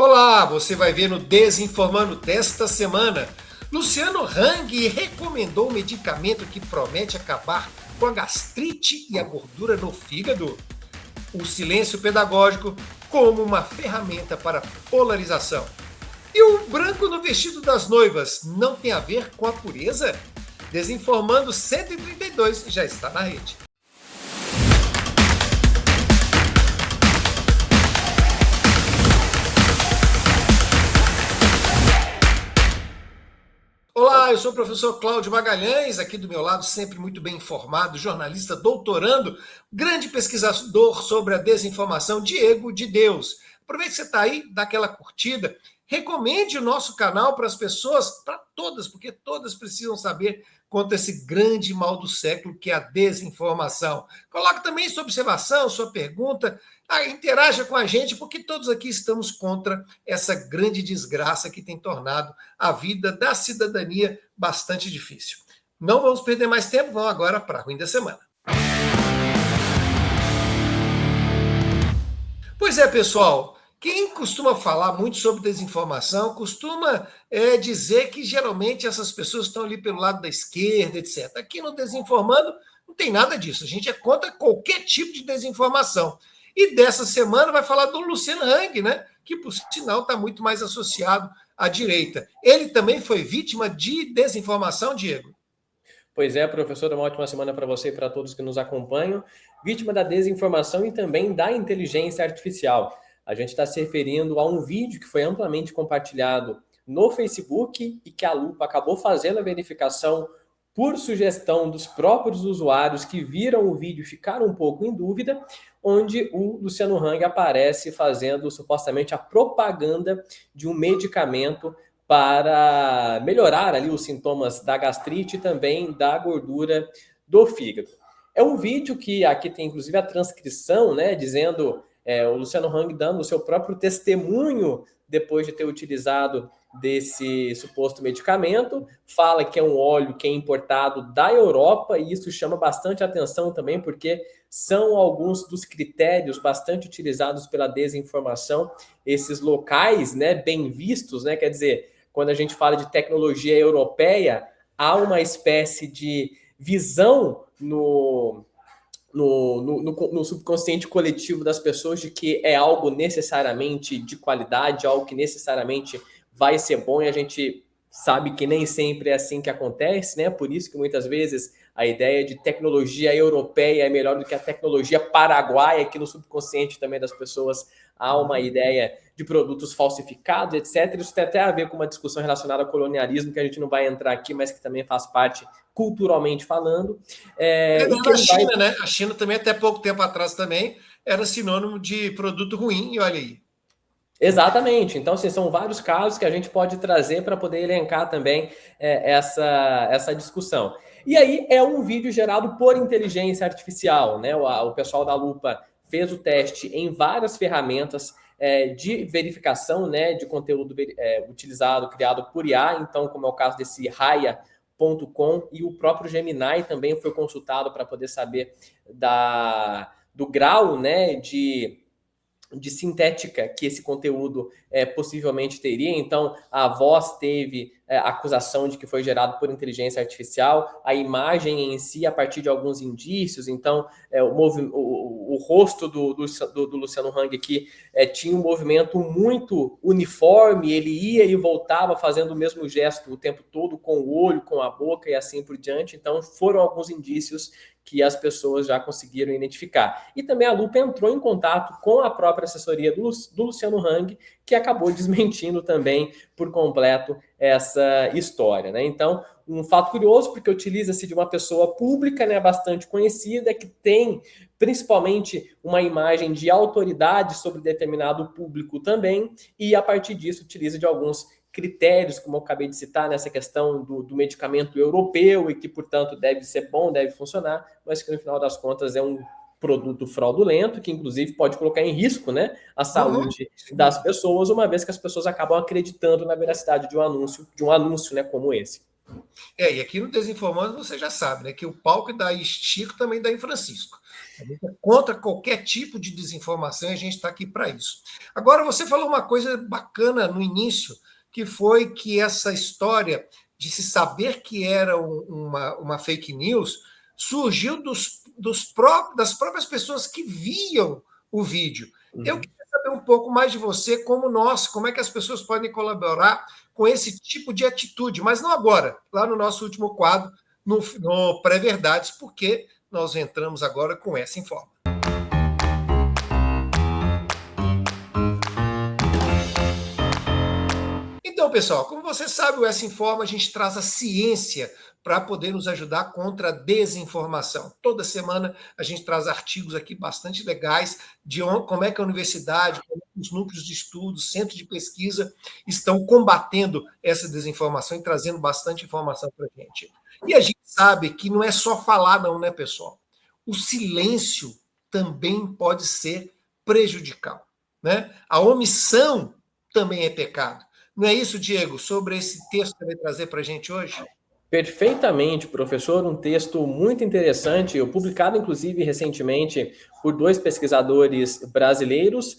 Olá, você vai ver no Desinformando desta semana. Luciano Hang recomendou um medicamento que promete acabar com a gastrite e a gordura no fígado. O silêncio pedagógico como uma ferramenta para polarização. E o branco no vestido das noivas não tem a ver com a pureza? Desinformando 132 já está na rede. Olá, eu sou o professor Cláudio Magalhães, aqui do meu lado, sempre muito bem informado, jornalista doutorando, grande pesquisador sobre a desinformação, Diego de Deus. Aproveite que você está aí, dá aquela curtida, recomende o nosso canal para as pessoas, para todas, porque todas precisam saber quanto a esse grande mal do século que é a desinformação. Coloque também sua observação, sua pergunta, interaja com a gente, porque todos aqui estamos contra essa grande desgraça que tem tornado a vida da cidadania bastante difícil. Não vamos perder mais tempo, vamos agora para a Ruim da Semana. Pois é, pessoal, quem costuma falar muito sobre desinformação costuma dizer que geralmente essas pessoas estão ali pelo lado da esquerda, etc. Aqui no Desinformando não tem nada disso, a gente é contra qualquer tipo de desinformação. E dessa semana vai falar do Luciano Hang, né? Que, por sinal, está muito mais associado à direita. Ele também foi vítima de desinformação, Diego? Pois é, professor, uma ótima semana para você e para todos que nos acompanham. Vítima da desinformação e também da inteligência artificial. A gente está se referindo a um vídeo que foi amplamente compartilhado no Facebook e que a Lupa acabou fazendo a verificação por sugestão dos próprios usuários que viram o vídeo e ficaram um pouco em dúvida, onde o Luciano Hang aparece fazendo supostamente a propaganda de um medicamento para melhorar ali os sintomas da gastrite e também da gordura do fígado. É um vídeo que aqui tem inclusive a transcrição, né, dizendo o Luciano Hang dando o seu próprio testemunho depois de ter utilizado desse suposto medicamento, fala que é um óleo que é importado da Europa, e isso chama bastante atenção também, porque são alguns dos critérios bastante utilizados pela desinformação, esses locais, né, bem vistos, né, quer dizer, quando a gente fala de tecnologia europeia, há uma espécie de visão no subconsciente coletivo das pessoas de que é algo necessariamente de qualidade, algo que necessariamente vai ser bom, e a gente sabe que nem sempre é assim que acontece, né? Por isso que muitas vezes a ideia de tecnologia europeia é melhor do que a tecnologia paraguaia, que no subconsciente também das pessoas há uma ideia de produtos falsificados, etc. Isso tem até a ver com uma discussão relacionada ao colonialismo, que a gente não vai entrar aqui, mas que também faz parte culturalmente falando. A China, né? A China também, até pouco tempo atrás, também era sinônimo de produto ruim, e olha aí. Exatamente. Então, assim, são vários casos que a gente pode trazer para poder elencar também essa discussão. E aí é um vídeo gerado por inteligência artificial, né? O pessoal da Lupa fez o teste em várias ferramentas de verificação, né, de conteúdo utilizado, criado por IA, então, como é o caso desse Raya.com, e o próprio Gemini também foi consultado para poder saber do grau, né, de sintética que esse conteúdo possivelmente teria. Então, a voz teve acusação de que foi gerado por inteligência artificial, a imagem em si, a partir de alguns indícios. Então, o rosto do Luciano Hang aqui tinha um movimento muito uniforme, ele ia e voltava fazendo o mesmo gesto o tempo todo, com o olho, com a boca e assim por diante. Então, foram alguns indícios que as pessoas já conseguiram identificar. E também a Lupa entrou em contato com a própria assessoria do Luciano Hang, que acabou desmentindo também por completo essa história, né? Então, um fato curioso, porque utiliza-se de uma pessoa pública, né, bastante conhecida, que tem principalmente uma imagem de autoridade sobre determinado público também, e a partir disso utiliza de alguns critérios, como eu acabei de citar, nessa questão do medicamento europeu, e que, portanto, deve ser bom, deve funcionar, mas que, no final das contas, é um produto fraudulento, que, inclusive, pode colocar em risco, né, a saúde das pessoas, uma vez que as pessoas acabam acreditando na veracidade de um anúncio, né, como esse. E aqui no Desinformando você já sabe, né, que o pau que dá em Chico também dá em Francisco. A gente é contra qualquer tipo de desinformação e a gente está aqui para isso. Agora, você falou uma coisa bacana no início, que foi que essa história de se saber que era uma fake news surgiu das próprias pessoas que viam o vídeo. Eu queria saber um pouco mais de você, como é que as pessoas podem colaborar com esse tipo de atitude, mas não agora, lá no nosso último quadro, no Pré-Verdades, porque nós entramos agora com essa informa. Então, pessoal, como você sabe, o Essa Informa, a gente traz a ciência para poder nos ajudar contra a desinformação. Toda semana a gente traz artigos aqui bastante legais de como é que a universidade, como é que os núcleos de estudos, centros de pesquisa estão combatendo essa desinformação e trazendo bastante informação para a gente. E a gente sabe que não é só falar não, né, pessoal? O silêncio também pode ser prejudicial, né? A omissão também é pecado. Não é isso, Diego, sobre esse texto que você vai trazer para a gente hoje? Perfeitamente, professor. Um texto muito interessante, publicado inclusive recentemente por 2 pesquisadores brasileiros.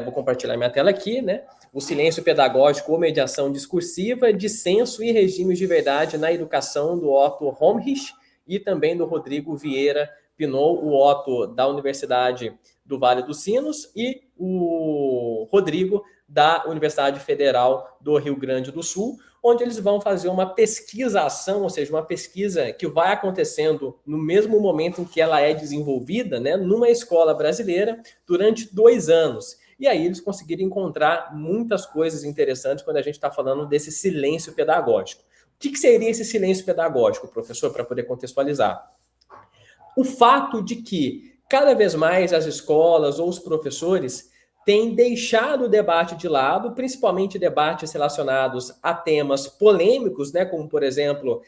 Vou compartilhar minha tela aqui, né? O silêncio pedagógico ou mediação discursiva, dissenso e regimes de verdade na educação, do Otto Homrich e também do Rodrigo Vieira Pinot, o Otto da Universidade do Vale dos Sinos e o Rodrigo da Universidade Federal do Rio Grande do Sul, onde eles vão fazer uma pesquisação, ou seja, uma pesquisa que vai acontecendo no mesmo momento em que ela é desenvolvida, né, numa escola brasileira, durante 2 anos. E aí eles conseguiram encontrar muitas coisas interessantes quando a gente está falando desse silêncio pedagógico. O que seria esse silêncio pedagógico, professor, para poder contextualizar? O fato de que cada vez mais as escolas ou os professores têm deixado o debate de lado, principalmente debates relacionados a temas polêmicos, né, como, por exemplo,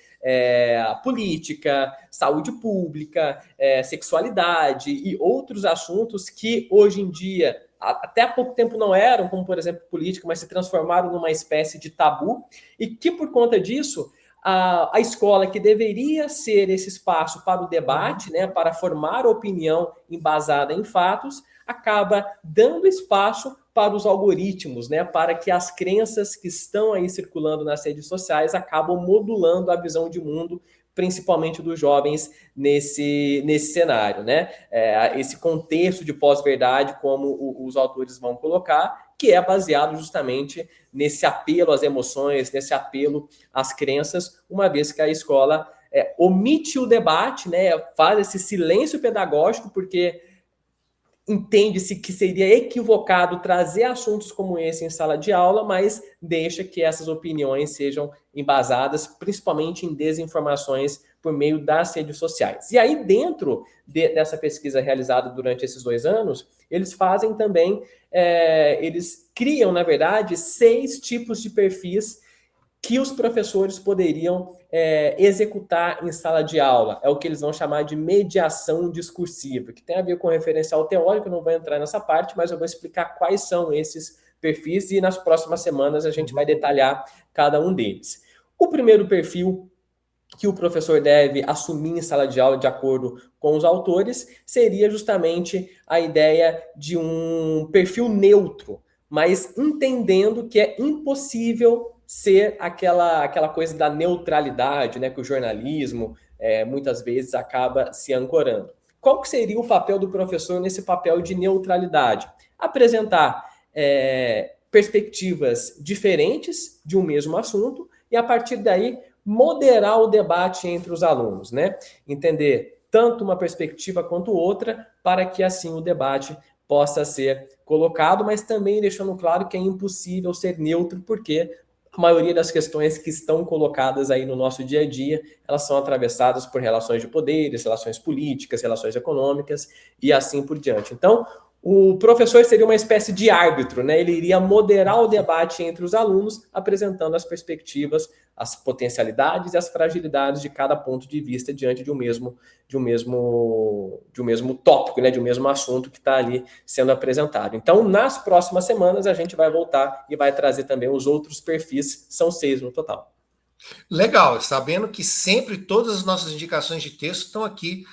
política, saúde pública, sexualidade e outros assuntos que hoje em dia, até há pouco tempo não eram, como, por exemplo, política, mas se transformaram numa espécie de tabu, e que, por conta disso, a escola, que deveria ser esse espaço para o debate, né, para formar opinião embasada em fatos, acaba dando espaço para os algoritmos, né, para que as crenças que estão aí circulando nas redes sociais acabam modulando a visão de mundo, principalmente dos jovens nesse cenário, né? Esse contexto de pós-verdade, como os autores vão colocar, que é baseado justamente nesse apelo às emoções, nesse apelo às crenças, uma vez que a escola omite o debate, né, faz esse silêncio pedagógico, porque entende-se que seria equivocado trazer assuntos como esse em sala de aula, mas deixa que essas opiniões sejam embasadas principalmente em desinformações por meio das redes sociais. E aí, dentro dessa pesquisa realizada durante esses 2 anos, eles fazem também, eles criam, na verdade, 6 tipos de perfis que os professores poderiam executar em sala de aula. É o que eles vão chamar de mediação discursiva, que tem a ver com referencial teórico. Eu não vou entrar nessa parte, mas eu vou explicar quais são esses perfis e nas próximas semanas a gente vai detalhar cada um deles. O primeiro perfil que o professor deve assumir em sala de aula, de acordo com os autores, seria justamente a ideia de um perfil neutro, mas entendendo que é impossível ser aquela coisa da neutralidade, né, que o jornalismo muitas vezes acaba se ancorando. Qual que seria o papel do professor nesse papel de neutralidade? Apresentar perspectivas diferentes de um mesmo assunto e, a partir daí, moderar o debate entre os alunos, né? Entender tanto uma perspectiva quanto outra, para que assim o debate possa ser colocado, mas também deixando claro que é impossível ser neutro, porque a maioria das questões que estão colocadas aí no nosso dia a dia, elas são atravessadas por relações de poderes, relações políticas, relações econômicas e assim por diante. Então, o professor seria uma espécie de árbitro, né? Ele iria moderar o debate entre os alunos, apresentando as perspectivas, as potencialidades e as fragilidades de cada ponto de vista diante de um mesmo tópico, né? De um mesmo assunto que está ali sendo apresentado. Então, nas próximas semanas, a gente vai voltar e vai trazer também os outros perfis, são 6 no total. Legal, sabendo que sempre todas as nossas indicações de texto estão aqui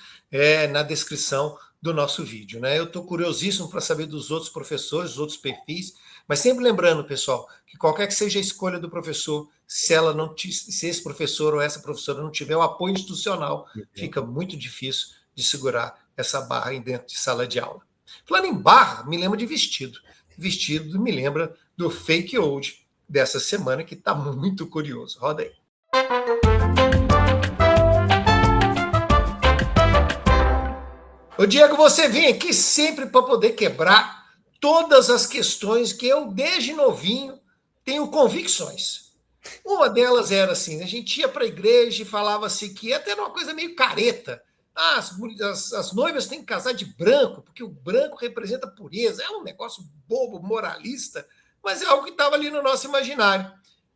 na descrição do nosso vídeo, né? Eu estou curiosíssimo para saber dos outros professores, dos outros perfis, mas sempre lembrando, pessoal, que qualquer que seja a escolha do professor, se esse professor ou essa professora não tiver o apoio institucional, fica muito difícil de segurar essa barra aí dentro de sala de aula. Falando em barra, me lembra de vestido. Vestido me lembra do fake old dessa semana, que está muito curioso. Roda aí. Ô Diego, você vem aqui sempre para poder quebrar todas as questões que eu, desde novinho, tenho convicções. Uma delas era assim, a gente ia para a igreja e falava assim que até era uma coisa meio careta. As noivas têm que casar de branco, porque o branco representa pureza. É um negócio bobo, moralista, mas é algo que estava ali no nosso imaginário.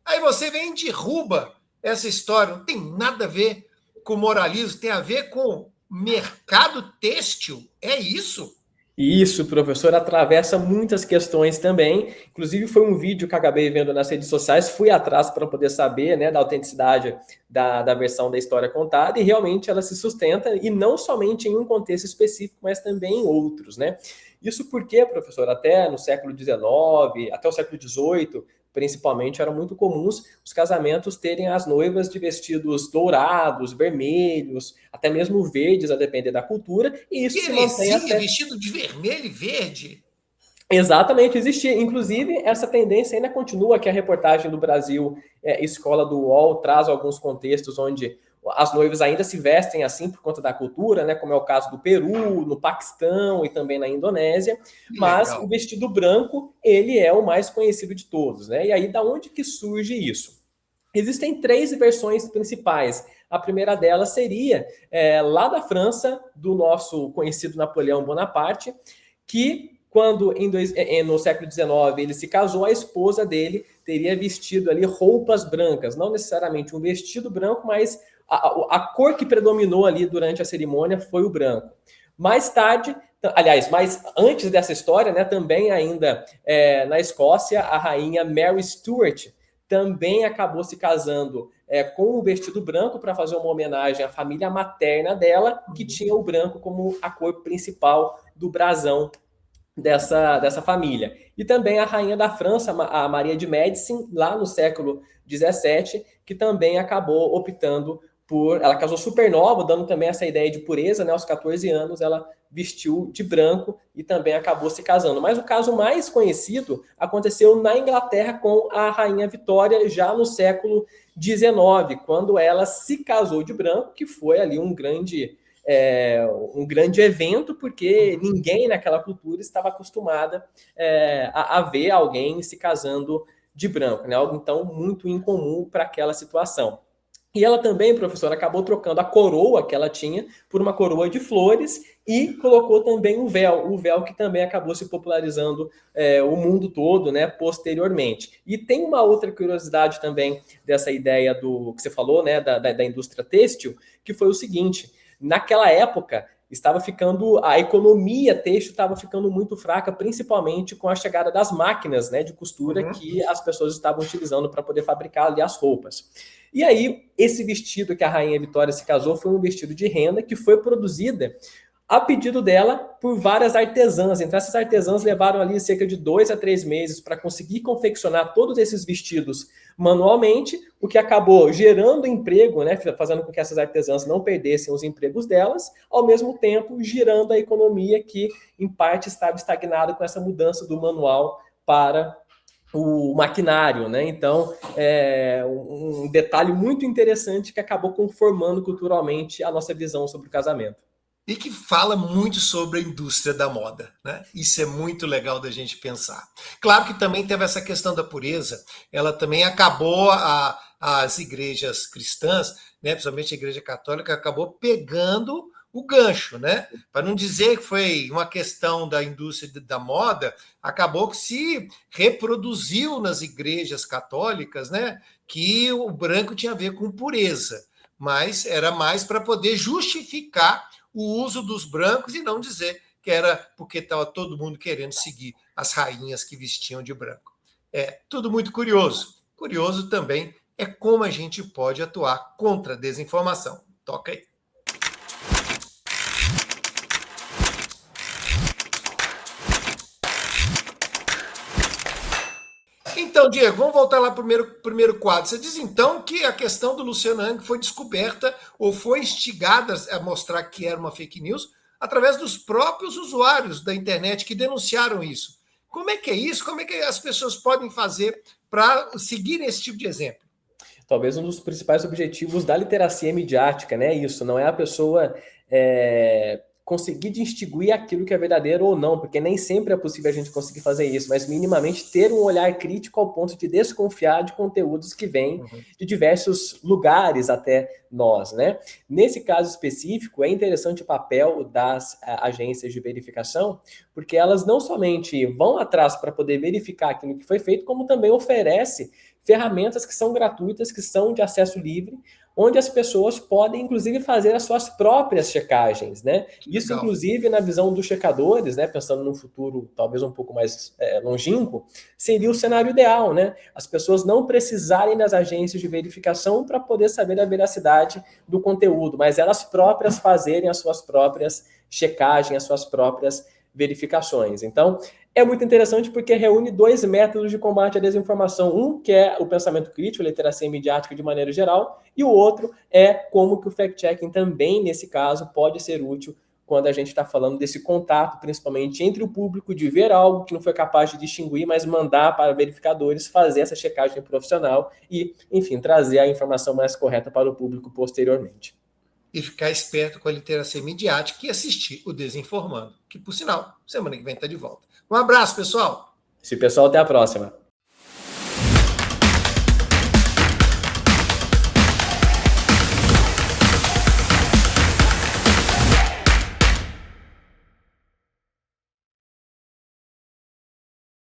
Aí você vem e derruba essa história, não tem nada a ver com moralismo, tem a ver com mercado têxtil. É isso? Isso, professor, atravessa muitas questões também. Inclusive, foi um vídeo que acabei vendo nas redes sociais, fui atrás para poder saber, né, da autenticidade da versão da história contada, e realmente ela se sustenta, e não somente em um contexto específico, mas também em outros, né? Isso porque, professor, até no século XIX, até o século XVIII, principalmente, eram muito comuns os casamentos terem as noivas de vestidos dourados, vermelhos, até mesmo verdes, a depender da cultura, e isso se mantém até... vestido de vermelho e verde? Exatamente, existia. Inclusive, essa tendência ainda continua, que a reportagem do Brasil, Escola do UOL, traz alguns contextos onde as noivas ainda se vestem assim por conta da cultura, né? Como é o caso do Peru, no Paquistão e também na Indonésia. Mas o vestido branco, ele é o mais conhecido de todos, né? E aí, da onde que surge isso? Existem 3 versões principais. A primeira delas seria lá da França, do nosso conhecido Napoleão Bonaparte, que quando no século XIX ele se casou, a esposa dele teria vestido ali roupas brancas, não necessariamente um vestido branco, mas a cor que predominou ali durante a cerimônia foi o branco. Mais tarde, aliás, mas antes dessa história, né, também ainda na Escócia, a rainha Mary Stuart também acabou se casando com o vestido branco para fazer uma homenagem à família materna dela, que tinha o branco como a cor principal do brasão dessa família. E também a rainha da França, a Maria de Médici, lá no século XVII, que também acabou optando por... Ela casou super nova, dando também essa ideia de pureza, né? Aos 14 anos, ela vestiu de branco e também acabou se casando. Mas o caso mais conhecido aconteceu na Inglaterra com a rainha Vitória, já no século XIX, quando ela se casou de branco, que foi ali um grande evento, porque ninguém naquela cultura estava acostumada a ver alguém se casando de branco, né? Algo então muito incomum para aquela situação. E ela também, professora, acabou trocando a coroa que ela tinha por uma coroa de flores e colocou também o véu que também acabou se popularizando o mundo todo, né, posteriormente. E tem uma outra curiosidade também dessa ideia do que você falou, né, da indústria têxtil, que foi o seguinte: naquela época, a economia têxtil estava ficando muito fraca, principalmente com a chegada das máquinas, né, de costura que as pessoas estavam utilizando para poder fabricar ali as roupas. E aí, esse vestido que a rainha Vitória se casou foi um vestido de renda que foi produzida a pedido dela por várias artesãs. Então, essas artesãs levaram ali cerca de 2 a 3 meses para conseguir confeccionar todos esses vestidos manualmente, o que acabou gerando emprego, né, fazendo com que essas artesãs não perdessem os empregos delas, ao mesmo tempo girando a economia que, em parte, estava estagnada com essa mudança do manual para o maquinário, né? Então, um detalhe muito interessante que acabou conformando culturalmente a nossa visão sobre o casamento. E que fala muito sobre a indústria da moda, né? Isso é muito legal da gente pensar. Claro que também teve essa questão da pureza, ela também acabou, as igrejas cristãs, né, principalmente a igreja católica, acabou pegando o gancho, né? Para não dizer que foi uma questão da indústria da moda, acabou que se reproduziu nas igrejas católicas, né, que o branco tinha a ver com pureza, mas era mais para poder justificar o uso dos brancos e não dizer que era porque estava todo mundo querendo seguir as rainhas que vestiam de branco. É tudo muito curioso. Curioso também é como a gente pode atuar contra a desinformação. Toca aí. Então, Diego, vamos voltar lá para o primeiro quadro. Você diz, então, que a questão do Luciano Hang foi descoberta ou foi instigada a mostrar que era uma fake news através dos próprios usuários da internet que denunciaram isso. Como é que é isso? Como é que as pessoas podem fazer para seguir esse tipo de exemplo? Talvez um dos principais objetivos da literacia midiática, né? Isso, não é a pessoa conseguir distinguir aquilo que é verdadeiro ou não, porque nem sempre é possível a gente conseguir fazer isso, mas minimamente ter um olhar crítico ao ponto de desconfiar de conteúdos que vêm de diversos lugares até nós, né? Nesse caso específico, é interessante o papel das agências de verificação, porque elas não somente vão atrás para poder verificar aquilo que foi feito, como também oferece ferramentas que são gratuitas, que são de acesso livre, onde as pessoas podem, inclusive, fazer as suas próprias checagens, né? Isso, inclusive, na visão dos checadores, né? Pensando num futuro talvez um pouco mais longínquo, seria o cenário ideal, né? As pessoas não precisarem das agências de verificação para poder saber a veracidade do conteúdo, mas elas próprias fazerem as suas próprias checagens, as suas próprias verificações. Então, é muito interessante porque reúne dois métodos de combate à desinformação. Um, que é o pensamento crítico, a literacia midiática de maneira geral, e o outro é como que o fact-checking também, nesse caso, pode ser útil quando a gente está falando desse contato, principalmente entre o público, de ver algo que não foi capaz de distinguir, mas mandar para verificadores fazer essa checagem profissional e, enfim, trazer a informação mais correta para o público posteriormente. E ficar esperto com a literacia midiática e assistir o Desinformando, que, por sinal, semana que vem está de volta. Um abraço, pessoal! Pessoal, até a próxima!